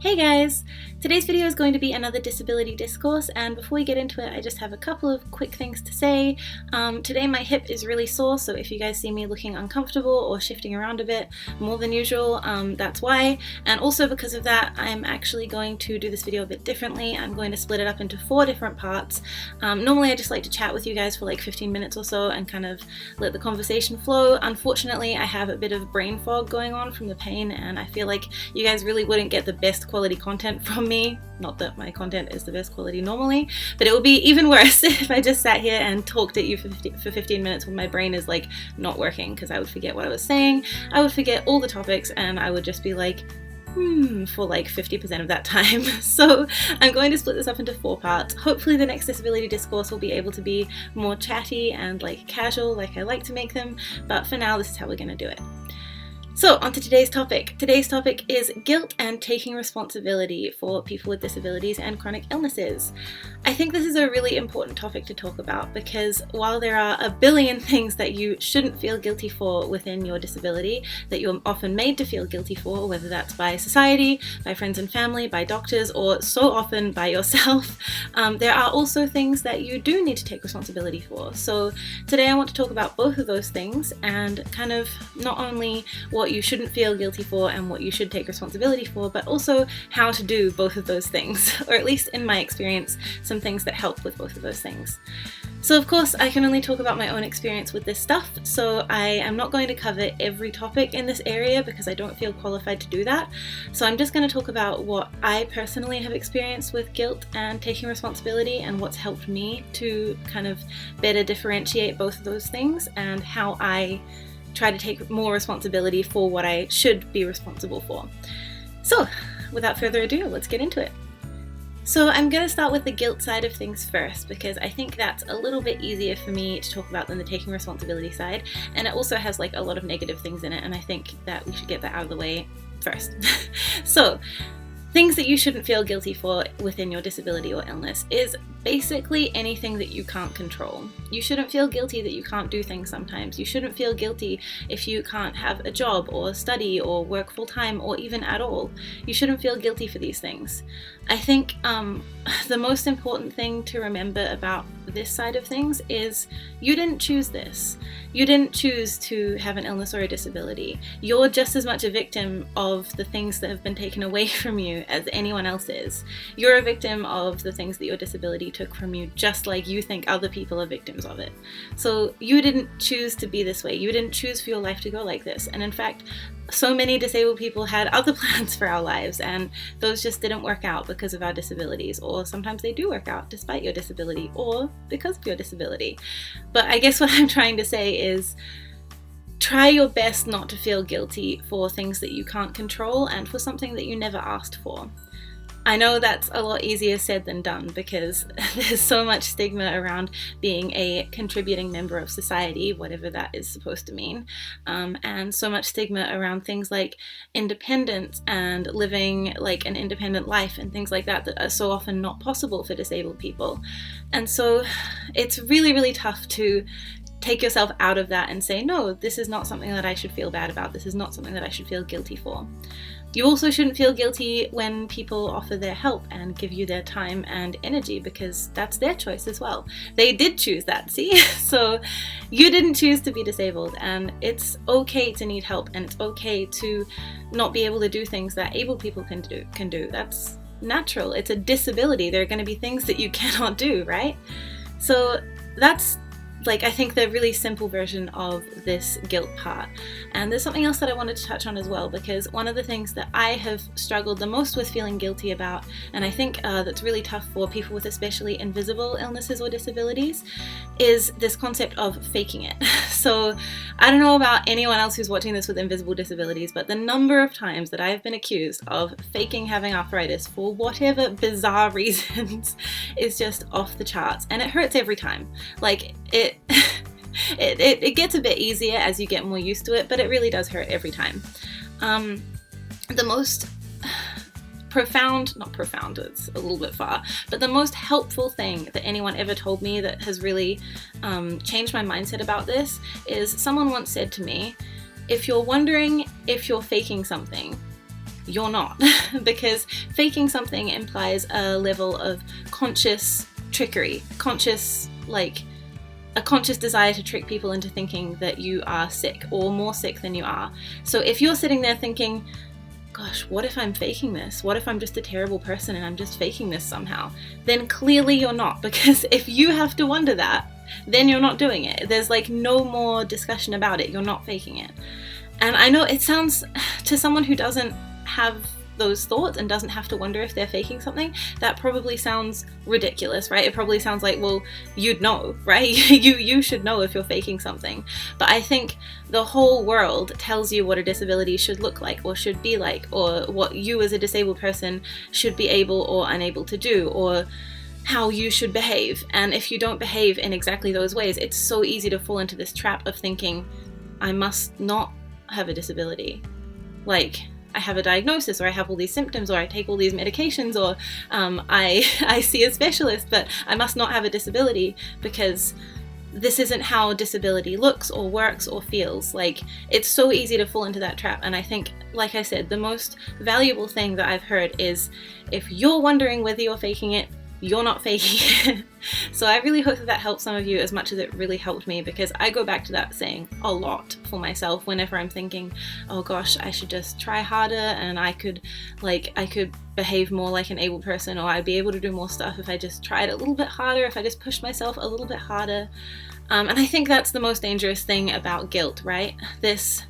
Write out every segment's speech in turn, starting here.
Hey guys! Today's video is going to be another disability discourse, and before we get into it I just have a couple of quick things to say. Today my hip is really sore, so if you guys see me looking uncomfortable or shifting around a bit more than usual, that's why. And also because of that, I'm actually going to do this video a bit differently. I'm going to split it up into 4 different parts. Normally I just like to chat with you guys for like 15 minutes or so and kind of let the conversation flow. Unfortunately, I have a bit of brain fog going on from the pain, and I feel like you guys really wouldn't get the best quality content from me. Not that my content is the best quality normally, but it would be even worse if I just sat here and talked at you for 15 minutes when my brain is like not working, because I would forget what I was saying, I would forget all the topics, and I would just be like, for like 50% of that time. So I'm going to split this up into 4 parts. Hopefully the next disability discourse will be able to be more chatty and like casual like I like to make them, but for now this is how we're going to do it. So, on to today's topic. Today's topic is guilt and taking responsibility for people with disabilities and chronic illnesses. I think this is a really important topic to talk about because while there are a billion things that you shouldn't feel guilty for within your disability, that you're often made to feel guilty for, whether that's by society, by friends and family, by doctors, or so often by yourself, there are also things that you do need to take responsibility for. So today I want to talk about both of those things and kind of not only what you shouldn't feel guilty for and what you should take responsibility for, but also how to do both of those things, or at least in my experience, some things that help with both of those things. So of course I can only talk about my own experience with this stuff, so I am not going to cover every topic in this area because I don't feel qualified to do that. So I'm just going to talk about what I personally have experienced with guilt and taking responsibility and what's helped me to kind of better differentiate both of those things and how I try to take more responsibility for what I should be responsible for. So, without further ado, let's get into it. So I'm going to start with the guilt side of things first because I think that's a little bit easier for me to talk about than the taking responsibility side, and it also has like a lot of negative things in it, and I think that we should get that out of the way first. So, things that you shouldn't feel guilty for within your disability or illness is basically anything that you can't control. You shouldn't feel guilty that you can't do things sometimes. You shouldn't feel guilty if you can't have a job or study or work full-time or even at all. You shouldn't feel guilty for these things. I think the most important thing to remember about this side of things is you didn't choose this. You didn't choose to have an illness or a disability. You're just as much a victim of the things that have been taken away from you as anyone else is. You're a victim of the things that your disability took from you, just like you think other people are victims of it. So you didn't choose to be this way. You didn't choose for your life to go like this. And in fact, so many disabled people had other plans for our lives, and those just didn't work out because of our disabilities, or sometimes they do work out despite your disability or because of your disability. But I guess what I'm trying to say is try your best not to feel guilty for things that you can't control and for something that you never asked for. I know that's a lot easier said than done because there's so much stigma around being a contributing member of society, whatever that is supposed to mean, and so much stigma around things like independence and living like an independent life and things like that that are so often not possible for disabled people. And so it's really, really tough to take yourself out of that and say, no, this is not something that I should feel bad about. This is not something that I should feel guilty for. You also shouldn't feel guilty when people offer their help and give you their time and energy because that's their choice as well. They did choose that, see? So you didn't choose to be disabled, and it's okay to need help, and it's okay to not be able to do things that able people can do. That's natural. It's a disability. There are going to be things that you cannot do, right? So that's I think the really simple version of this guilt part. And there's something else that I wanted to touch on as well, because one of the things that I have struggled the most with feeling guilty about, and I think that's really tough for people with especially invisible illnesses or disabilities, is this concept of faking it. So I don't know about anyone else who's watching this with invisible disabilities, but the number of times that I've been accused of faking having arthritis for whatever bizarre reasons is just off the charts, and it hurts every time. Like it gets a bit easier as you get more used to it, but it really does hurt every time. The most not profound, it's a little bit far, but the most helpful thing that anyone ever told me that has really changed my mindset about this is someone once said to me, if you're wondering if you're faking something, you're not. Because faking something implies a level of conscious trickery, a conscious desire to trick people into thinking that you are sick or more sick than you are. So if you're sitting there thinking, gosh, what if I'm faking this? What if I'm just a terrible person and I'm just faking this somehow? Then clearly you're not, because if you have to wonder that, then you're not doing it. There's like no more discussion about it. You're not faking it. And I know it sounds, to someone who doesn't have those thoughts and doesn't have to wonder if they're faking something, that probably sounds ridiculous, right? It probably sounds like, well, you'd know, right? you should know if you're faking something. But I think the whole world tells you what a disability should look like or should be like, or what you as a disabled person should be able or unable to do, or how you should behave. And if you don't behave in exactly those ways, it's so easy to fall into this trap of thinking, I must not have a disability. Like, I have a diagnosis, or I have all these symptoms, or I take all these medications, or I see a specialist, but I must not have a disability because this isn't how disability looks or works or feels. Like, it's so easy to fall into that trap. And I think, like I said, the most valuable thing that I've heard is, if you're wondering whether you're faking it, you're not faking it. So I really hope that helps some of you as much as it really helped me, because I go back to that saying a lot for myself whenever I'm thinking, oh gosh, I should just try harder and I could behave more like an able person, or I'd be able to do more stuff if I just tried a little bit harder, if I just pushed myself a little bit harder. And I think that's the most dangerous thing about guilt, right? This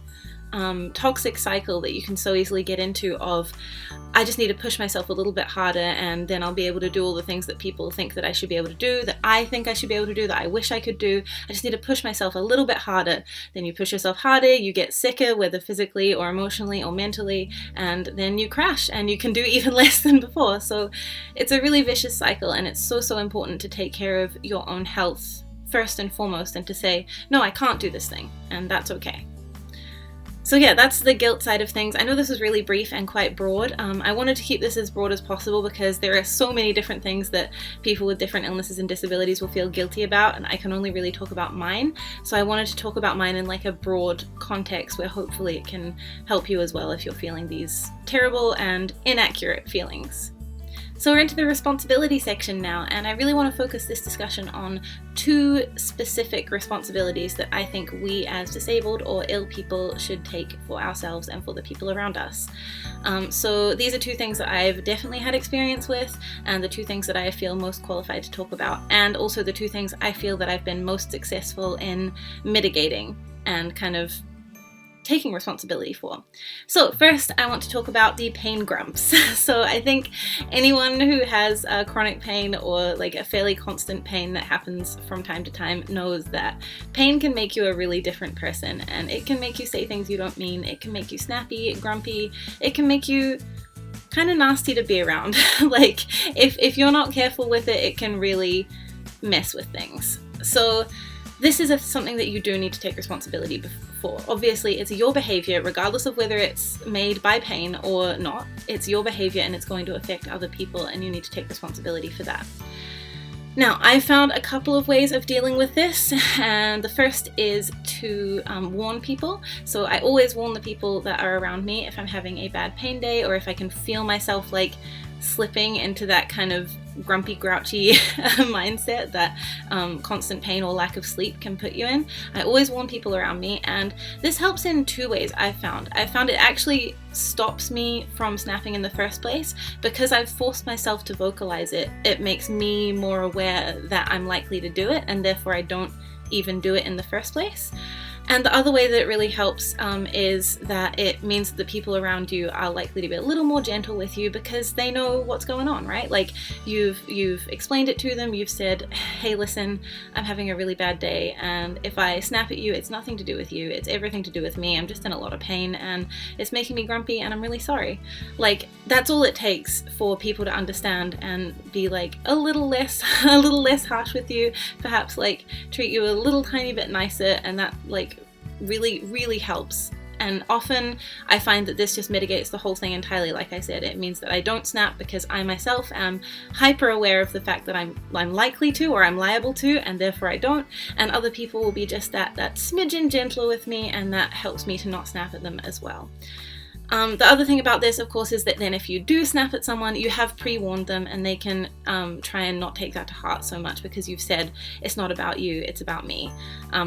toxic cycle that you can so easily get into of, I just need to push myself a little bit harder and then I'll be able to do all the things that people think that I should be able to do, that I think I should be able to do, that I wish I could do. I just need to push myself a little bit harder. Then you push yourself harder, you get sicker, whether physically or emotionally or mentally, and then you crash and you can do even less than before. So it's a really vicious cycle, and it's so important to take care of your own health first and foremost, and to say, no, I can't do this thing, and that's okay. So yeah, that's the guilt side of things. I know this was really brief and quite broad. I wanted to keep this as broad as possible because there are so many different things that people with different illnesses and disabilities will feel guilty about, and I can only really talk about mine. So I wanted to talk about mine in like a broad context where hopefully it can help you as well if you're feeling these terrible and inaccurate feelings. So we're into the responsibility section now, and I really want to focus this discussion on two specific responsibilities that I think we as disabled or ill people should take for ourselves and for the people around us. So these are two things that I've definitely had experience with, and the two things that I feel most qualified to talk about, and also the two things I feel that I've been most successful in mitigating and kind of taking responsibility for. So first, I want to talk about the pain grumps. So I think anyone who has chronic pain or like a fairly constant pain that happens from time to time knows that pain can make you a really different person, and it can make you say things you don't mean. It can make you snappy, grumpy. It can make you kind of nasty to be around. Like if you're not careful with it, it can really mess with things. So this is something that you do need to take responsibility for. Obviously, it's your behavior, regardless of whether it's made by pain or not. It's your behavior and it's going to affect other people, and you need to take responsibility for that. Now, I found a couple of ways of dealing with this, and the first is to warn people. So I always warn the people that are around me if I'm having a bad pain day, or if I can feel myself like slipping into that kind of grumpy, grouchy mindset that constant pain or lack of sleep can put you in. I always warn people around me, and this helps in two ways. I've found it actually stops me from snapping in the first place, because I've forced myself to vocalize it. It makes me more aware that I'm likely to do it, and therefore I don't even do it in the first place. And the other way that it really helps is that it means that the people around you are likely to be a little more gentle with you, because they know what's going on, right? Like you've explained it to them, you've said, hey, listen, I'm having a really bad day, and if I snap at you, it's nothing to do with you, it's everything to do with me. I'm just in a lot of pain and it's making me grumpy and I'm really sorry. Like, that's all it takes for people to understand and be like a little less harsh with you, perhaps like treat you a little tiny bit nicer, and that like really helps. And often I find that this just mitigates the whole thing entirely. Like I said, it means that I don't snap because I myself am hyper aware of the fact that I'm likely to, or I'm liable to, and therefore I don't. And other people will be just that smidgen gentler with me, and that helps me to not snap at them as well. The other thing about this, of course, is that then if you do snap at someone, you have pre-warned them, and they can try and not take that to heart so much because you've said it's not about you, it's about me.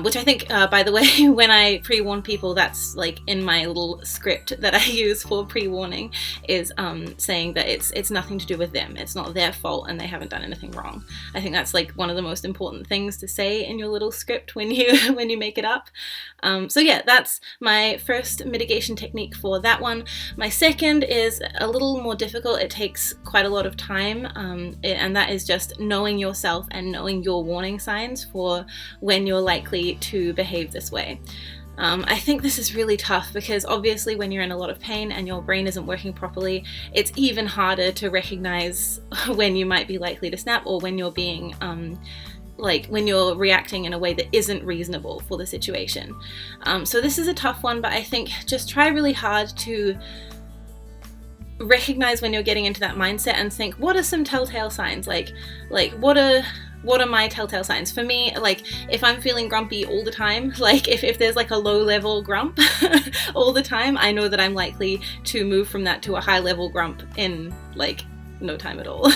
Which I think, by the way, when I pre-warn people, that's like in my little script that I use for pre-warning, is saying that it's nothing to do with them, it's not their fault, and they haven't done anything wrong. I think that's like one of the most important things to say in your little script when you make it up. So yeah, that's my first mitigation technique for that one. My second is a little more difficult. It takes quite a lot of time, and that is just knowing yourself and knowing your warning signs for when you're likely to behave this way. I think this is really tough because obviously when you're in a lot of pain and your brain isn't working properly, it's even harder to recognize when you might be likely to snap, or when you're being when you're reacting in a way that isn't reasonable for the situation. So this is a tough one, but I think just try really hard to recognize when you're getting into that mindset and think, what are some telltale signs? Like what are my telltale signs? For me, like if I'm feeling grumpy all the time, like if there's like a low level grump all the time, I know that I'm likely to move from that to a high level grump in like no time at all.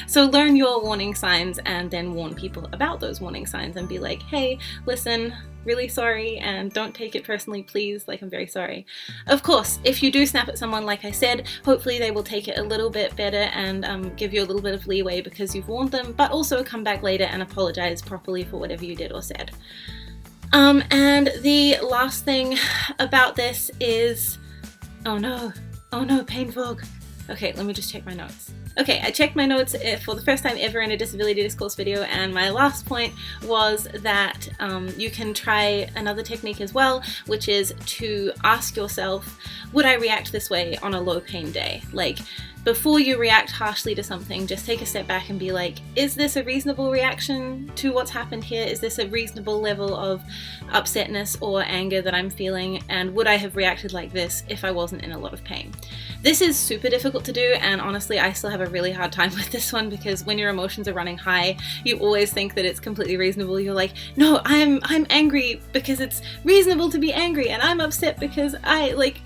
So learn your warning signs and then warn people about those warning signs and be like, hey, listen, really sorry, and don't take it personally, please, like I'm very sorry. Of course, if you do snap at someone, like I said, hopefully they will take it a little bit better and give you a little bit of leeway because you've warned them, but also come back later and apologize properly for whatever you did or said. And the last thing about this is, oh no, pain fog. Okay, let me just check my notes. Okay, I checked my notes for the first time ever in a disability discourse video, and my last point was that you can try another technique as well, which is to ask yourself, would I react this way on a low pain day? Like, before you react harshly to something, just take a step back and be like, is this a reasonable reaction to what's happened here? Is this a reasonable level of upsetness or anger that I'm feeling? And would I have reacted like this if I wasn't in a lot of pain? This is super difficult to do, and honestly I still have a really hard time with this one because when your emotions are running high, you always think that it's completely reasonable. You're like, no, I'm angry because it's reasonable to be angry, and I'm upset because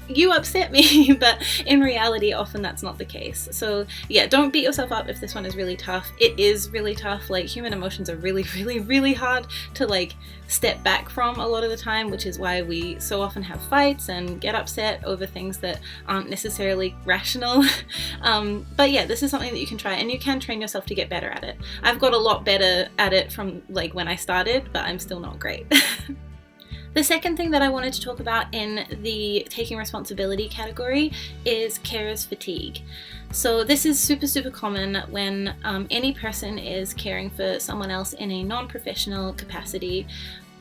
you upset me. But in reality, often that's not the case. So yeah, don't beat yourself up if this one is really tough. It is really tough. Like, human emotions are really, really, really hard to like step back from a lot of the time, which is why we so often have fights and get upset over things that aren't necessarily rational. But yeah, this is something that you can try, and you can train yourself to get better at it. I've got a lot better at it from like when I started, but I'm still not great. The second thing that I wanted to talk about in the taking responsibility category is carer's fatigue. So this is super, super common when any person is caring for someone else in a non-professional capacity.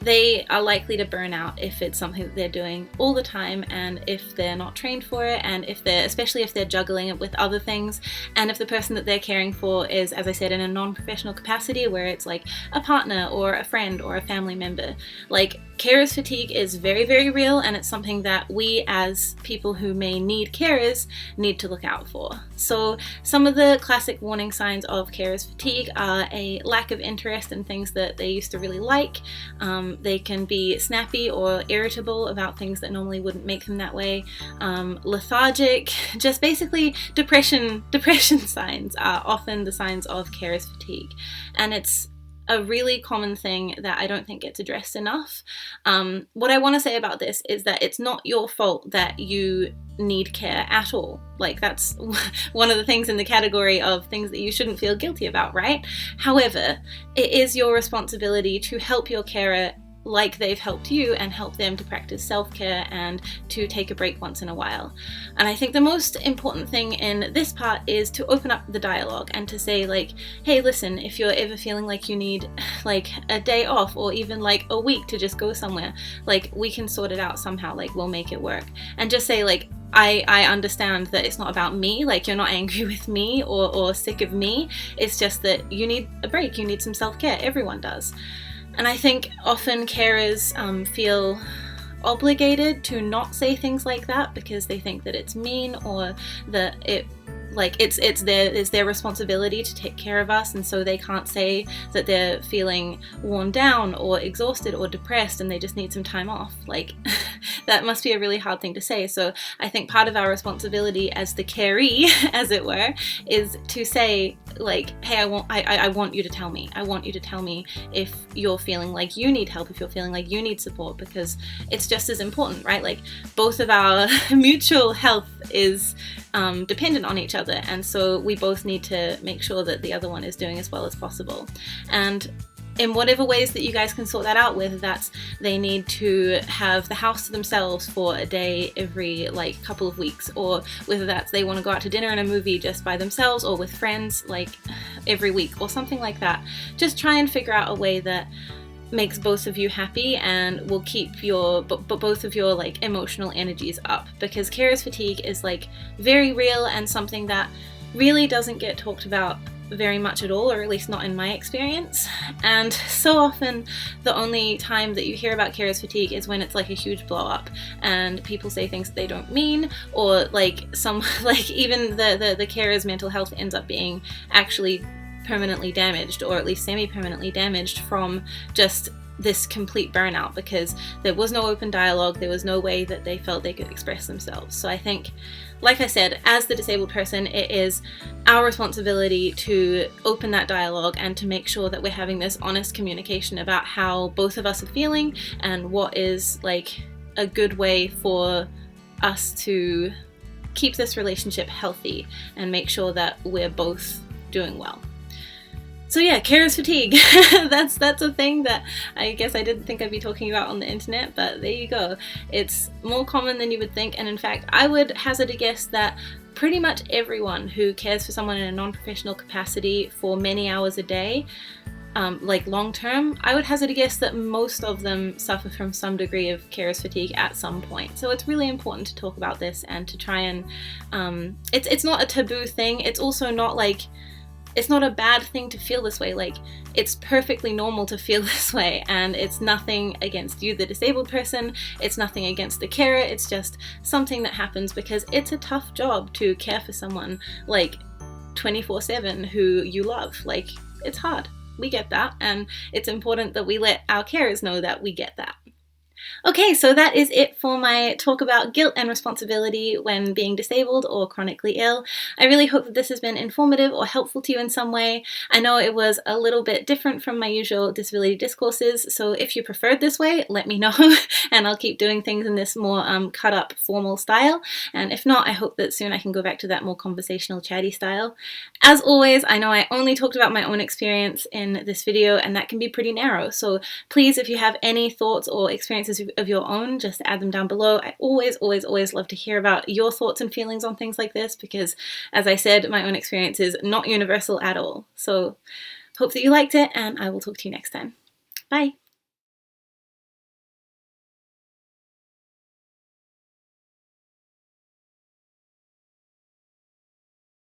They are likely to burn out if it's something that they're doing all the time, and if they're not trained for it, and especially if they're juggling it with other things, and if the person that they're caring for is, as I said, in a non-professional capacity where it's like a partner or a friend or a family member. Like, carer's fatigue is very, very real, and it's something that we as people who may need carers need to look out for. So some of the classic warning signs of carer's fatigue are a lack of interest in things that they used to really like. They can be snappy or irritable about things that normally wouldn't make them that way. Lethargic, just basically depression signs are often the signs of carer's fatigue. And it's a really common thing that I don't think gets addressed enough. What I want to say about this is that it's not your fault that you need care at all. Like, that's one of the things in the category of things that you shouldn't feel guilty about, right? However, it is your responsibility to help your carer like they've helped you, and help them to practice self-care and to take a break once in a while. And I think the most important thing in this part is to open up the dialogue and to say, like, hey, listen, if you're ever feeling like you need like a day off or even like a week to just go somewhere, like, we can sort it out somehow, like, we'll make it work. And just say, like, I understand that it's not about me, like, you're not angry with me or sick of me, it's just that you need a break, you need some self-care, everyone does. And I think often carers feel obligated to not say things like that because they think that it's mean, or that it like it's their responsibility to take care of us, and so they can't say that they're feeling worn down or exhausted or depressed and they just need some time off. Like that must be a really hard thing to say. So I think part of our responsibility as the caree, as it were, is to say, like, hey, I want you to tell me. I want you to tell me if you're feeling like you need help, if you're feeling like you need support, because it's just as important, right? Like both of our mutual health is dependent on each other, and so we both need to make sure that the other one is doing as well as possible. And in whatever ways that you guys can sort that out, whether that's they need to have the house to themselves for a day every like couple of weeks, or whether that's they want to go out to dinner and a movie just by themselves or with friends like every week or something like that. Just try and figure out a way that makes both of you happy and will keep your both of your like emotional energies up, because carers fatigue is like very real and something that really doesn't get talked about very much at all, or at least not in my experience. And so often the only time that you hear about carers fatigue is when it's like a huge blow up and people say things that they don't mean, or like some like even the carer's mental health ends up being actually permanently damaged, or at least semi-permanently damaged, from just this complete burnout because there was no open dialogue, there was no way that they felt they could express themselves. So I think, like I said, as the disabled person, it is our responsibility to open that dialogue and to make sure that we're having this honest communication about how both of us are feeling and what is like a good way for us to keep this relationship healthy and make sure that we're both doing well. So yeah, carers fatigue. that's a thing that I guess I didn't think I'd be talking about on the internet, but there you go. It's more common than you would think, and in fact, I would hazard a guess that pretty much everyone who cares for someone in a non-professional capacity for many hours a day, like long term, I would hazard a guess that most of them suffer from some degree of carers fatigue at some point. So it's really important to talk about this and to try and it's not a taboo thing. It's also not like, it's not a bad thing to feel this way. Like, it's perfectly normal to feel this way, and it's nothing against you, the disabled person. It's nothing against the carer. It's just something that happens because it's a tough job to care for someone like 24/7 who you love. Like, it's hard. We get that, and it's important that we let our carers know that we get that. Okay, so that is it for my talk about guilt and responsibility when being disabled or chronically ill. I really hope that this has been informative or helpful to you in some way. I know it was a little bit different from my usual disability discourses, so if you preferred this way, let me know, and I'll keep doing things in this more cut up formal style. And if not, I hope that soon I can go back to that more conversational chatty style. As always, I know I only talked about my own experience in this video, and that can be pretty narrow, so please, if you have any thoughts or experiences of your own, just add them down below. I always love to hear about your thoughts and feelings on things like this, because as I said, my own experience is not universal at all. So hope that you liked it, and I will talk to you next time. Bye!